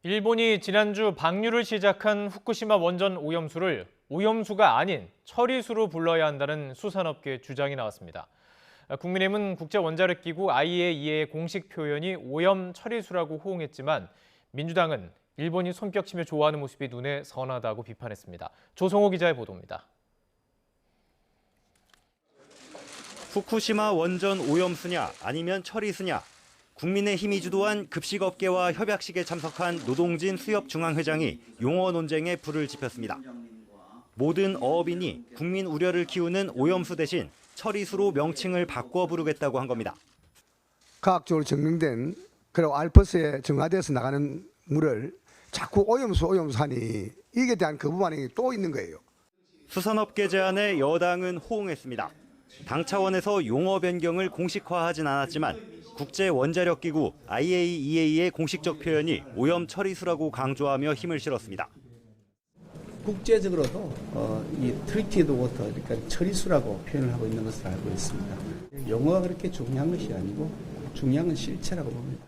일본이 지난주 방류를 시작한 후쿠시마 원전 오염수를 오염수가 아닌 처리수로 불러야 한다는 수산업계의 주장이 나왔습니다. 국민의힘은 국제원자력기구 IAEA의 공식 표현이 오염 처리수라고 호응했지만 민주당은 일본이 손뼉치며 좋아하는 모습이 눈에 선하다고 비판했습니다. 조성호 기자의 보도입니다. 후쿠시마 원전 오염수냐 아니면 처리수냐. 국민의힘이 주도한 급식업계와 협약식에 참석한 노동진 수협중앙회장이 용어 논쟁에 불을 지폈습니다. 모든 어업인이 국민 우려를 키우는 오염수 대신 처리수로 명칭을 바꿔 부르겠다고 한 겁니다. 과학적으로 증명된 그리고 알프스에 정화돼서 나가는 물을 자꾸 오염수 하니 이게 대한 거부 반응이 또 있는 거예요. 수산업계 제안에 여당은 호응했습니다. 당 차원에서 용어 변경을 공식화하진 않았지만 국제원자력기구 IAEA의 공식적 표현이 오염 처리수라고 강조하며 힘을 실었습니다. 국제적으로도 이 트리티드 워터, 그러니까 처리수라고 표현을 하고 있는 것을 알고 있습니다. 용어가 그렇게 중요한 것이 아니고 중요한 건 실체라고 봅니다.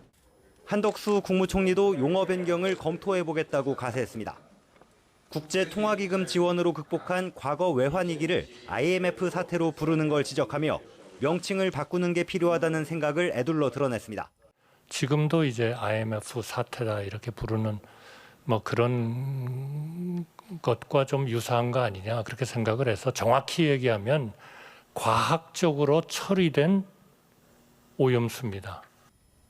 한덕수 국무총리도 용어 변경을 검토해보겠다고 가세했습니다. 국제통화기금 지원으로 극복한 과거 외환위기를 IMF 사태로 부르는 걸 지적하며 명칭을 바꾸는 게 필요하다는 생각을 애둘러 드러냈습니다. 지금도 이제 IMF 사태다 이렇게 부르는 뭐 그런 것과 좀 유사한 거 아니냐 그렇게 생각을 해서 정확히 얘기하면 과학적으로 처리된 오염수입니다.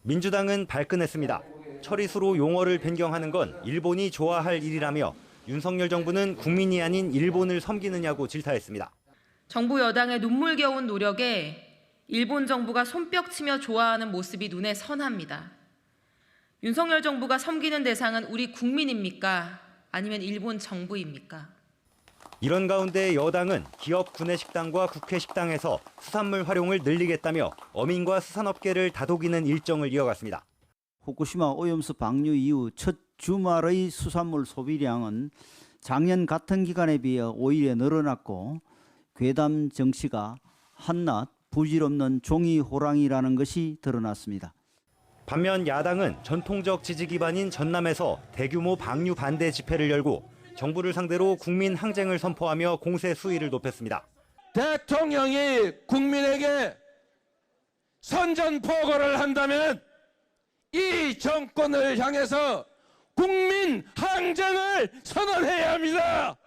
민주당은 발끈했습니다. 처리수로 용어를 변경하는 건 일본이 좋아할 일이라며 윤석열 정부는 국민이 아닌 일본을 섬기느냐고 질타했습니다. 정부 여당의 눈물겨운 노력에 일본 정부가 손뼉치며 좋아하는 모습이 눈에 선합니다. 윤석열 정부가 섬기는 대상은 우리 국민입니까? 아니면 일본 정부입니까? 이런 가운데 여당은 기업 구내식당과 국회식당에서 수산물 활용을 늘리겠다며 어민과 수산업계를 다독이는 일정을 이어갔습니다. 후쿠시마 오염수 방류 이후 첫 주말의 수산물 소비량은 작년 같은 기간에 비해 오히려 늘어났고 괴담 정치가 한낱 부질없는 종이 호랑이라는 것이 드러났습니다. 반면 야당은 전통적 지지 기반인 전남에서 대규모 방류 반대 집회를 열고 정부를 상대로 국민 항쟁을 선포하며 공세 수위를 높였습니다. 대통령이 국민에게 선전포고를 한다면 이 정권을 향해서 국민 항쟁을 선언해야 합니다.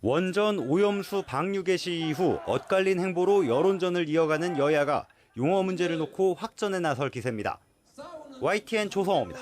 원전 오염수 방류 개시 이후 엇갈린 행보로 여론전을 이어가는 여야가 용어 문제를 놓고 확전에 나설 기세입니다. YTN 조성호입니다.